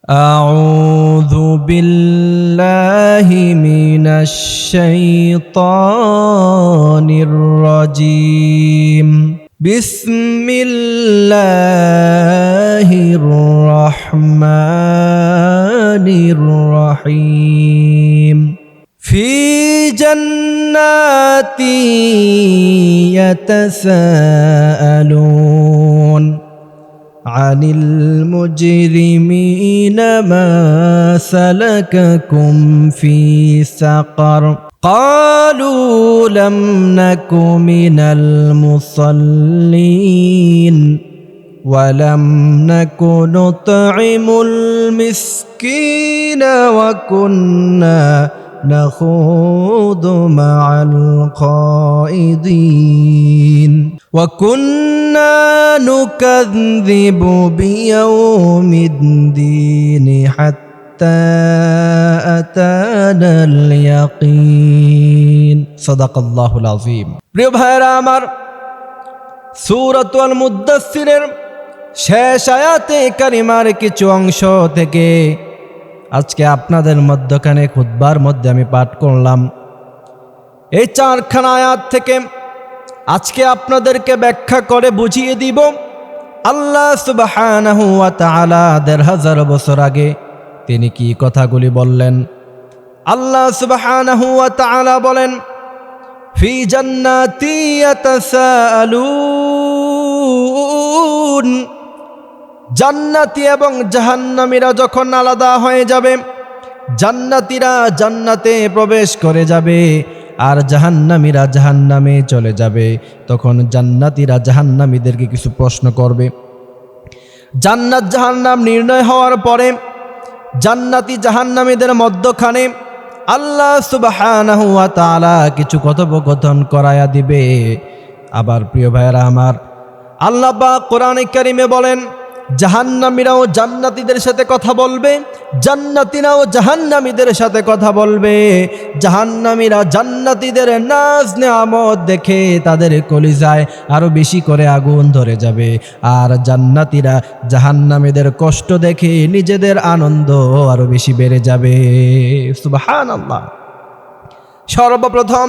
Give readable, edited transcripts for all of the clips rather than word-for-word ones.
أعوذ بالله من الشيطان الرجيم بسم الله الرحمن الرحيم في جنات يتساءلون عن المجرمين ما سلككم في سقر قالوا لم نك من المصلين ولم نك نطعم المسكين وكنا نخوض مع الخائضين وكنا نكذب بيوم الدين حتى أتانا اليقين صدق الله العظيم প্রিয় ভাইরা আমার সূরাতুল মুদ্দাসসিরের শেষ আয়াতে কারিমার কিছু অংশ থেকে আজকে আপনাদের মধ্যখানে খুতবার মধ্যে আমি পাঠ করলাম। এই চারখানা আয়াত থেকে আজকে আপনাদেরকে ব্যাখ্যা করে বুঝিয়ে দিব আল্লাহ সুবহানাহু ওয়া তাআলা ১৫০০ বছর আগে তিনি কি কথাগুলি বললেন। আল্লাহ সুবহানাহু ওয়া তাআলা বলেন, ফি জান্নাতি ইয়াতাসাআলুন, জান্নাতি এবং জাহান্নামীরা যখন আলাদা হয়ে যাবে, জান্নাতীরা জান্নাতে প্রবেশ করে যাবে আর জাহান্নামীরা জাহান্নামে চলে যাবে, তখন জান্নাতীরা জাহান্নামীদেরকে কিছু প্রশ্ন করবে। জান্নাত জাহান্নাম নির্ণয় হওয়ার পরে জান্নাতি জাহান্নামীদের মধ্যখানে আল্লাহ সুবহানাহু ওয়া তাআলা কিছু কথোপকথন করায়া দিবে। আবার প্রিয় ভাইয়েরা আমার, আল্লাহ পাক কোরআনে কারিমে বলেন, জাহান্নামীরাও জান্নাতীদের সাথে কথা বলবে, জান্নাতীরাও জাহান্নামীদের সাথে কথা বলবে। জাহান্নামীরা জান্নাতীদের নাজ নেয়ামত দেখে তাদের কলিজায় আরো বেশি করে আগুন ধরে যাবে, আর জান্নাতীরা জাহান্নামীদের কষ্ট দেখে নিজেদের আনন্দ আরো বেশি বেড়ে যাবে। সুবহানাল্লাহ। সর্বপ্রথম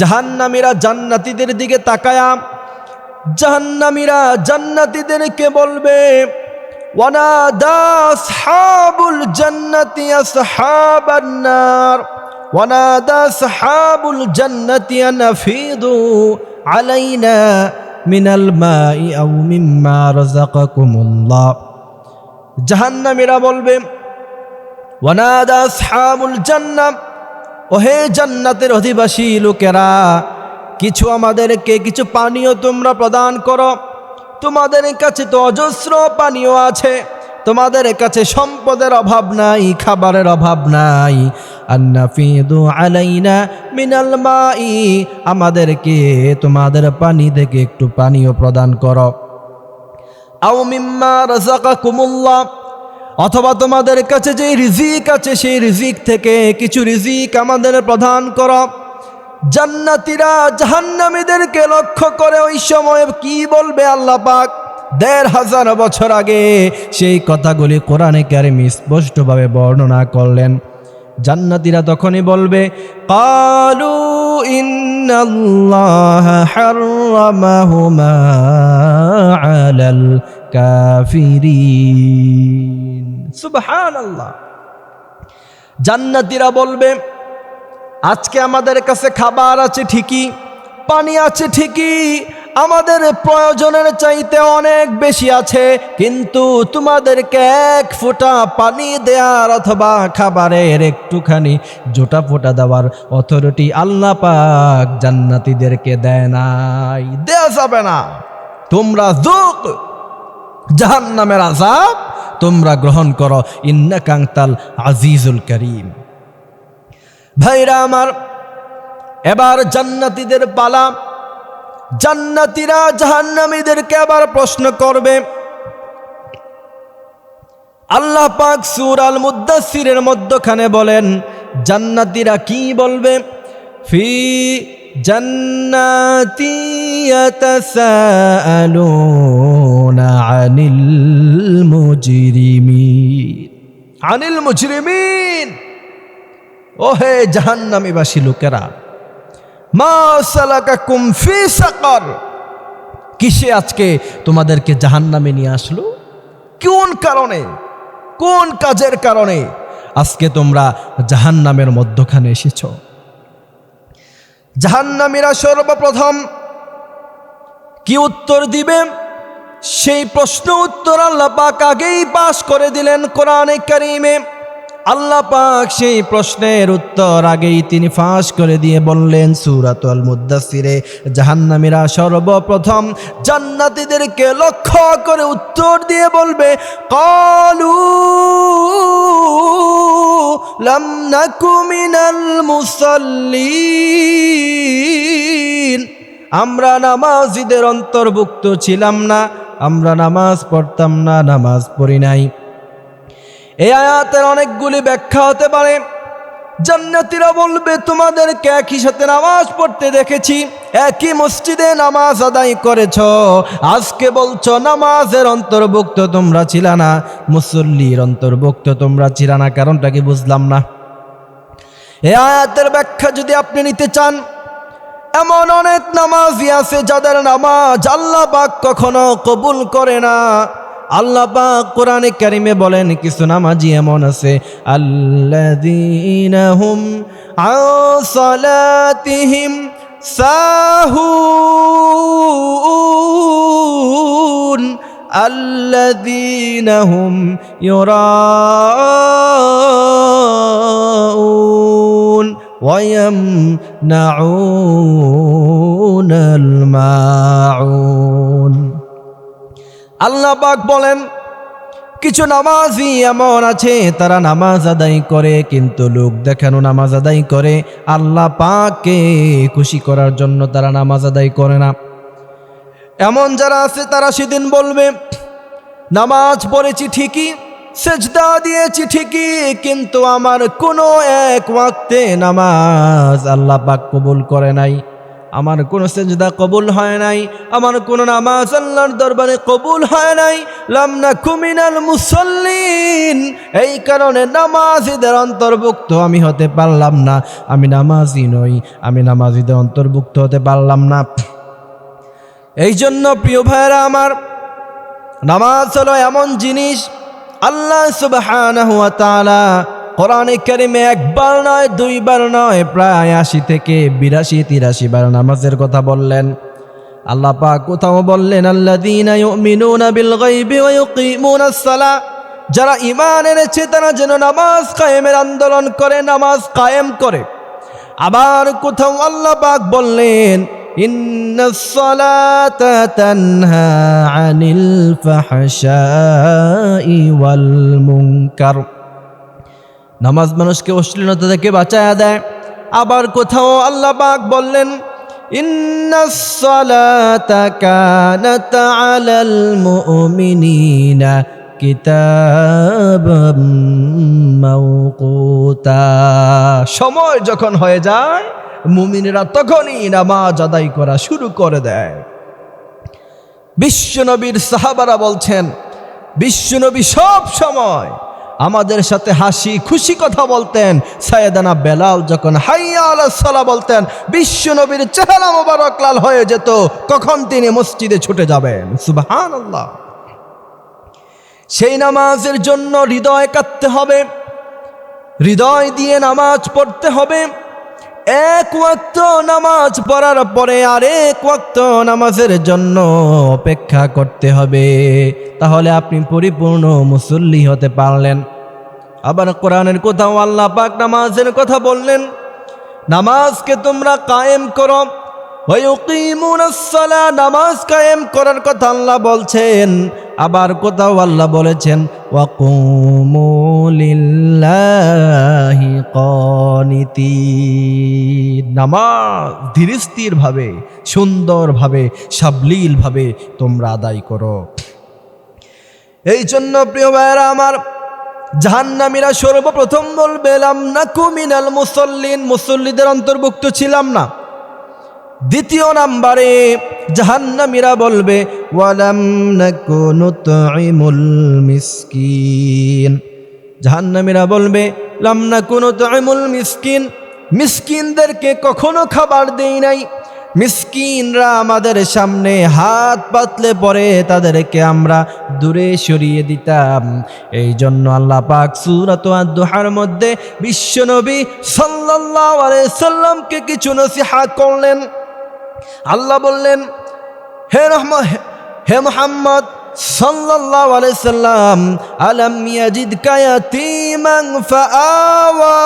জাহান্নামীরা জান্নাতীদের দিকে তাকায়া জাহান্নামীরা জান্নাতীদেরকে বলবে, ওয়ানাদা আসহাবুল জান্নাতি আসহাবান নার ওয়ানাদা আসহাবুল জান্নাতি আনাফিদু আলাইনা মিনাল মাই আও মিম্মা রাযাকাকুমুল্লাহ। জাহান্নামীরা বলবে, ওয়ানাদা আসহাবুল জান্নাহ, ওহে জান্নাতের অধিবাসী লোকেরা, কিছু আমাদেরকে কিছু পানীয় তোমরা প্রদান করো। তোমাদের কাছে তো অজস্র পানীয় আছে, তোমাদের কাছে সম্পদের অভাব নাই, খাবারের অভাব নাই। আন্নাফিদু আলাইনা মিনাল মাই, আমাদেরকে তোমাদের পানি থেকে একটু পানীয় প্রদান করো। আও মিম্মা রাযাকাকুমুল্লাহ, অথবা তোমাদের কাছে যে রিজিক আছে সেই রিজিক থেকে কিছু রিজিক আমাদের প্রদান করো। জান্নাতীরা জাহান্নামীদেরকে লক্ষ্য করে ওই সময় কি বলবে আল্লাহ পাক ১৫০০ বছর আগে সেই কথাগুলি কোরআনে কারিমে স্পষ্টভাবে বর্ণনা করলেন। জান্নাতীরা তখনই বলবে, ক্বালু ইন্নাল্লাহা হাররামাহুমা আলাল কাফিরিন। সুবহানাল্লাহ। জান্নাতীরা বলবে, আজকে আমাদের কাছে খাবার আছে ঠিকই, পানি আছে ঠিকই, আমাদের প্রয়োজনের চাইতে অনেক বেশি আছে, কিন্তু তোমাদেরকে এক ফোঁটা পানি দেওয়ার অথবা খাবারের একটুখানি জোটা ফোঁটা দেওয়ার অথরিটি আল্লাহ পাক জান্নাতীদেরকে দেয় নাই, দেয়া যাবে না। তোমরা যুক জাহান্নামের আযাব তোমরা গ্রহণ করো, ইন্নাকা আনতাল আজিজুল কারীম। ভাইরা আমার, এবার জান্নাতীদের পালা। জান্নাতীরা জাহান্নামীদেরকে আবার প্রশ্ন করবে। আল্লাহ পাক সূরা আল মুদ্দাসসিরের মধ্যখানে বলেন, জান্নাতীরা কি বলবে, ফি জান্নাতি ইয়াতাসাআলুনা আনিল মুজরিমিন। আনিল মুজরিমিন, ওহে জাহান্নামীবাসী লোকেরা, মা সালাকাকুম ফি সাকার, কিসে আজকে তোমাদেরকে জাহান্নামে নিয়ে আসলো? কোন কারণে, কোন কাজের কারণে আজকে তোমরা জাহান্নামের মধ্যখানে এসেছ? জাহান্নামীরা সর্বপ্রথম কি উত্তর দিবে? সেই প্রশ্ন উত্তর আল্লাহ পাক আগেই পাশ করে দিলেন কোরআনে কারীমে। আল্লাহ পাক সেই প্রশ্নের উত্তর আগেই তিনি ফাঁস করে দিয়ে বললেন সূরাতুল মুদ্দাসসিরে, জাহান্নামীরা সর্বপ্রথম জান্নাতীদেরকে লক্ষ্য করে উত্তর দিয়ে বলবে, ক্বালু লাম নাকু মিনাল মুসাল্লিন, আমরা নামাজীদের অন্তর্ভুক্ত ছিলাম না, আমরা নামাজ পড়তাম না, নামাজ পড়ি নাই। এই আয়াতের অনেকগুলি ব্যাখ্যা হতে পারে। জান্নাতীরা বলবে, তোমাদেরকে একই সাথে নামাজ পড়তে দেখেছি, একই মসজিদে নামাজ আদায় করেছ, আজকে বলছো নামাজের অন্তর্ভুক্ত তোমরা ছিল না, মুসল্লির অন্তর্ভুক্ত তোমরা ছিল না, কারণটা কি বুঝলাম না। এই আয়াতের ব্যাখ্যা যদি আপনি নিতে চান, এমন অনেক নামাজি আছে যাদের নামাজ আল্লাহ পাক কখনো কবুল করে না। আল্লাহ পাক কোরআনে কারীমে বলেন, কিছু নামাজি এমন আছে, আল্লাযীনা হুম আন সালাতিহিম সাহুন আল্লাযীনা হুম ইউরাউন ওয়া ইয়ামনাউনাল মাউন। আল্লাহ পাক বলেন, কিছু নামাজি এমন আছে তারা নামাজ আদায় করে কিন্তু লোক দেখানো নামাজ আদায় করে, আল্লাহ পাককে খুশি করার জন্য তারা নামাজ আদায় করে না। এমন যারা আছে তারা সেদিন বলবে, নামাজ পড়েছি ঠিকই, সেজদা দিয়েছি ঠিকই, কিন্তু আমার কোনো এক ওয়াক্তে নামাজ আল্লাহ পাক কবুল করে নাই, আমার কোনো সেজদা কবুল হয় নাই, আমার কোনো নামাজ আল্লাহর দরবারে কবুল হয় নাই। লাম নাকু মিনাল মুসাল্লিন, এই কারণে নামাজীদের অন্তর্ভুক্ত আমি হতে পারলাম না, আমি নামাজি নই, আমি নামাজীদের অন্তর্ভুক্ত হতে পারলাম না। এই জন্য প্রিয় ভাইরা আমার, নামাজ হলো এমন জিনিস, আল্লাহ সুবহানাহু ওয়া তাআলা কোরআনে কারীমে একবার নয়, দুইবার নয়, প্রায় 80 থেকে 82-83 বার নামাজের কথা বললেন। আল্লাহ পাক কোথাও বললেন, আল্লাযীনা ইউমিনুনা বিল গায়বি ওয়া ইউকিমুনাস সালাহ, যারা ঈমান এনেছে তারা যেন নামাজ কায়েমের আন্দোলন করে, নামাজ কায়েম করে। আবার কোথাও আল্লাহ পাক বললেন, ইন্নাস সালাতা তানহা আনিল ফাহশাই ওয়াল মুনকার, নামাজ মানুষকে অশ্লীলতা থেকে বাঁচায়া দেয়। আবার কোথাও আল্লাহ পাক বললেন, ইন্নাস সালাতা কানাত আলাল মুমিনিনা কিতাবাম মাওকুতা, সময় যখন হয়ে যায় মুমিনেরা তখনই নামাজ আদায় করা শুরু করে দেয়। বিশ্বনবীর সাহাবারা বলছেন, বিশ্বনবী সব সময় আমাদের সাথে হাসি খুশি কথা বলতেন। সাইয়েদানা বেলাল যখন হাইয়া আলাস সালাহ বলতেন, বিশ্বনবীর চেহারা মোবারক লাল হয়ে যেত, কখন তিনি মসজিদে ছুটে যাবেন। সুবহানাল্লাহ। সেই নামাজের জন্য হৃদয় কাঁদতে হবে, হৃদয় দিয়ে নামাজ পড়তে হবে। এক ওয়াক্ত নামাজ পড়ার পরে আরেক ওয়াক্ত নামাজের জন্য অপেক্ষা করতে হবে, তাহলে আপনি পরিপূর্ণ মুসল্লি হতে পারলেন। আবার কোরআনের কোথাও আল্লাহ পাক নামাজের কথা বললেন, নামাজকে তোমরা কায়েম করো, ওয়া ইউকিমুনাস সালাহ, নামাজ কায়েম করার কথা আল্লাহ বলছেন। আবার কোথাও আল্লাহ বলেছেন, ওয়া কুমু লিল্লাহি কানিতিন, নামাজ ধীরস্থির ভাবে, সুন্দরভাবে, সাবলীলভাবে তোমরা আদায় করো। এই জন্য প্রিয় ভাইয়েরা আমার, জাহান্নামীরা সর্বপ্রথম বলবে, লাম নাকু মিনাল মুসাল্লিন, মুসল্লিদের অন্তর্ভুক্ত ছিলাম না। দ্বিতীয় নাম্বারে জাহান্নামীরা বলবে, ওয়ালাম নাকু নুতঈমুল মিসকিন, জাহান্নামীরা বলবে লাম নাকু নুতঈমুল মিসকিন, মিসকিনদেরকে কখনো খাবার দেই নাই। মিসকিনরা আমাদের সামনে হাত পাতলে পরে তাদেরকে আমরা দূরে সরিয়ে দিতাম। এই জন্য আল্লাহ পাক সূরাত আদ-দুহার মধ্যে বিশ্বনবী সাল্লাল্লাহু আলাইহি সাল্লামকে কিছু নসিহত করলেন। আল্লাহ বললেন, হে মুহাম্মদ সাল্লাল্লাহু আলাইহি সাল্লাম, আলাম ইয়াজিদকা ইয়াতীমান ফাআওয়া,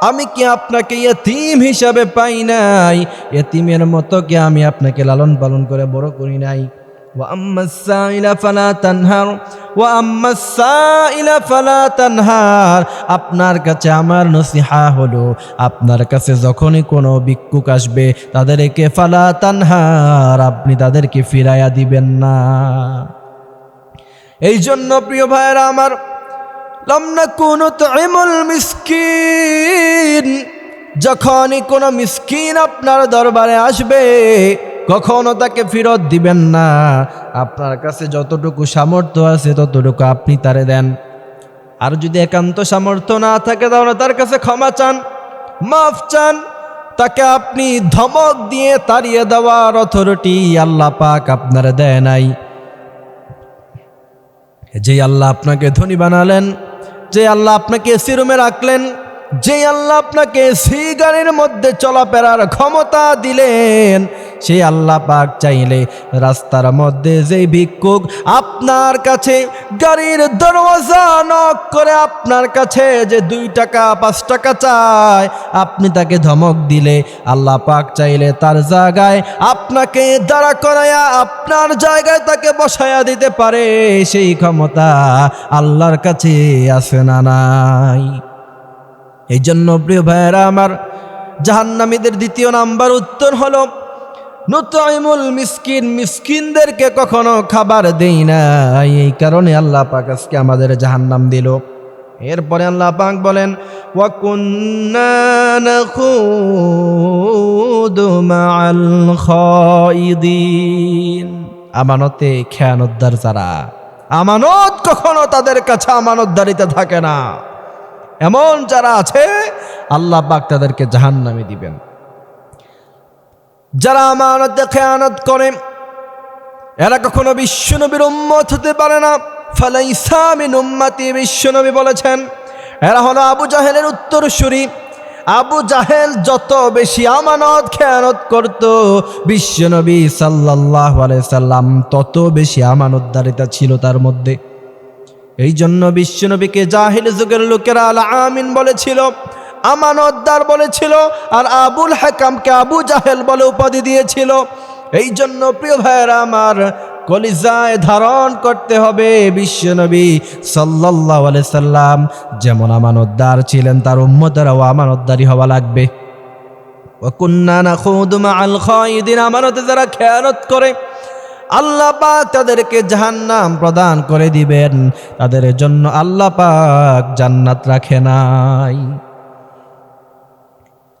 আমি কি আপনাকে ইয়তীম হিসাবে পাই নাই? ইয়তীমের মতো কি আমি আপনাকে লালন পালন করে বড় করি নাই? ওয়া আম্মাস সাইলা ফালা তানহার, ওয়া আম্মাস সাইলা ফালা তানহার, আপনার কাছে আমার নসিহা হলো, আপনার কাছে যখনই কোনো ভিক্ষুক আসবে তাদেরকে ফালা তানহার, আপনি তাদেরকে ফিরাইয়া দিবেন না। এই জন্য প্রিয় ভাইরা আমার, লাম নাকু নুতঈমুল মিসকিন, যখনই কোনো মিসকিন আপনার দরবারে আসবে কখনো তাকে ফেরত দিবেন না। আপনার কাছে যতটুকু সামর্থ্য আছে ততটুকু আপনি তারে দেন। আর যদি একান্ত সামর্থ্য না থাকে তাহলে তার কাছে ক্ষমা চান, মাফ চান। তাকে আপনি ধমক দিয়ে তাড়িয়ে দেওয়ার অথরিটি আল্লাহ পাক আপনার দেয় নাই। যে আল্লাহ আপনাকে ধনী বানালেন, যে আল্লাহ আপনাকে এসি রুমে রাখলেন, যে আল্লাহ আপনাকে এসি গাড়ির মধ্যে চলাফেরার ক্ষমতা দিলেন, সেই আল্লাহ পাক চাইলে রাস্তার মধ্যে যেই ভিক্ষুক আপনার কাছে গাড়ির দরওয়াজা নক করে আপনার কাছে যে 2 টাকা 5 টাকা চায়, আপনি তাকে ধমক দিলে আল্লাহ পাক চাইলে তার জায়গায় আপনাকে দাঁড়া করায়া আপনার জায়গায় তাকে বসায়া দিতে পারে। সেই ক্ষমতা আল্লাহর কাছে আছে না নাই? এই জন্য প্রিয় ভাইয়েরা আমার, জাহান্নামীদের দ্বিতীয় নাম্বার উত্তর হলো নুতঈমুল মিসকিন, মিসকিনদেরকে কখনো খাবার দেই না। এই কারণে আল্লাহ পাক আজকে আমাদের জাহান্নাম দিল। এরপরে আল্লাহ পাক বলেন, ওয়া কুন্না নাখুদু মাআল খায়িদিন, আমানতে খেয়ানতদার যারা, আমানত কখনো তাদের কাছে আমানতদারিতে থাকে না, এমন যারা আছে আল্লাহ পাক তাদেরকে জাহান্নামে দিবেন। যারা আমানতে খেয়ানত করে এরা কখনো বিশ্বনবীর উম্মত হতে পারে না। ফালাইসা মিন উম্মতি, বিশ্বনবী বলেছেন এরা হলো আবু জাহেলের উত্তরসূরি। আবু জাহেল যত বেশি আমানত খেয়ানত করত, বিশ্বনবী সাল্লাল্লাহু আলাইহি সাল্লাম তত বেশি আমানতদারিতা ছিল তার মধ্যে। এই জন্য বিশ্বনবীকে জাহিল যুগের লোকেরা আল আমিন বলেছিল, আমানতদার বলেছিল, আর আবুল হাকামকে আবু জাহেল বলে উপাধি দিয়েছিল। এই জন্য প্রিয় ভাইয়েরা আমার, কলিজায় ধারণ করতে হবে বিশ্বনবী সাল্লাল্লাহু আলাইহি সাল্লাম যেমন আমানতদার ছিলেন, তার উম্মতেরাও আমানতদারি হওয়া লাগবে। ওয়া কুন্না নাখুদু মাআল খায়িদিন, আমানতে যারা খেয়ানত করে আল্লাহ পাক তাদেরকে জাহান্নাম প্রদান করে দিবেন। তাদের জন্য আল্লাহ পাক জান্নাত রাখে নাই।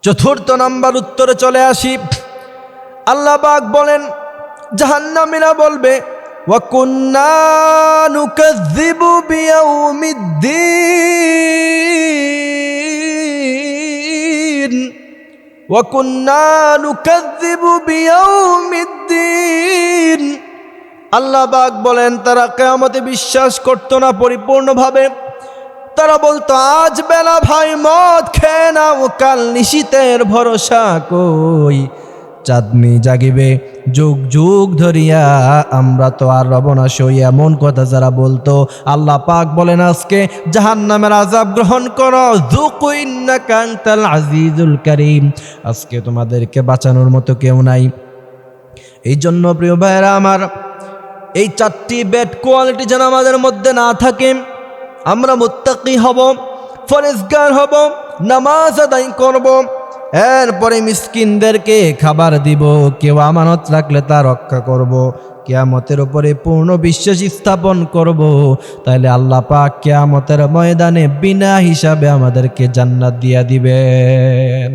চতুর্থ নাম্বার উত্তরে চলে আসি। আল্লাহ পাক বলেন, জাহান্নামীরা বলবে, ওয়া কুন্না নুকাযযিবু বিয়াউমিদ্দিন, ওয়া কুন্না নুকাযযিবু বিয়াউমিদ্দিন। আল্লাহ পাক বলেন তারা কিয়ামতে বিশ্বাস করত না পরিপূর্ণভাবে। তারা বলতো, আজ বেলা ভাই মদ খেয়ে নাও, কাল নিশীতের ভরসা কই, চাঁদনি জাগিবে যুগ যুগ ধরিয়া, আমরা তো আর রব না সই, এমন কথা যারা বলতো আল্লাহ পাক বলেন আজকে জাহান্নামের আযাব গ্রহণ করো, যুকু ইন্নাকা আনতাল আজিজুল কারীম, আজকে তোমাদেরকে বাঁচানোর মতো কেউ নাই। এই জন্য প্রিয় ভাইয়েরা আমার, এই 4টি ব্যাড কোয়ালিটি যেন আমাদের মধ্যে না থাকে। আমরা মুত্তাকি হব, ফরেজগার হব, নামাজ আদায় করব, এরপরে মিসকিনদেরকে খাবার দিব, কেউ আমানত রাখলে তা রক্ষা করব, কিয়ামতের উপরে পূর্ণ বিশ্বাস স্থাপন করব। তাহলে আল্লাহ পাক কিয়ামতের ময়দানে বিনা হিসাবে আমাদেরকে জান্নাত দিয়া দিবেন।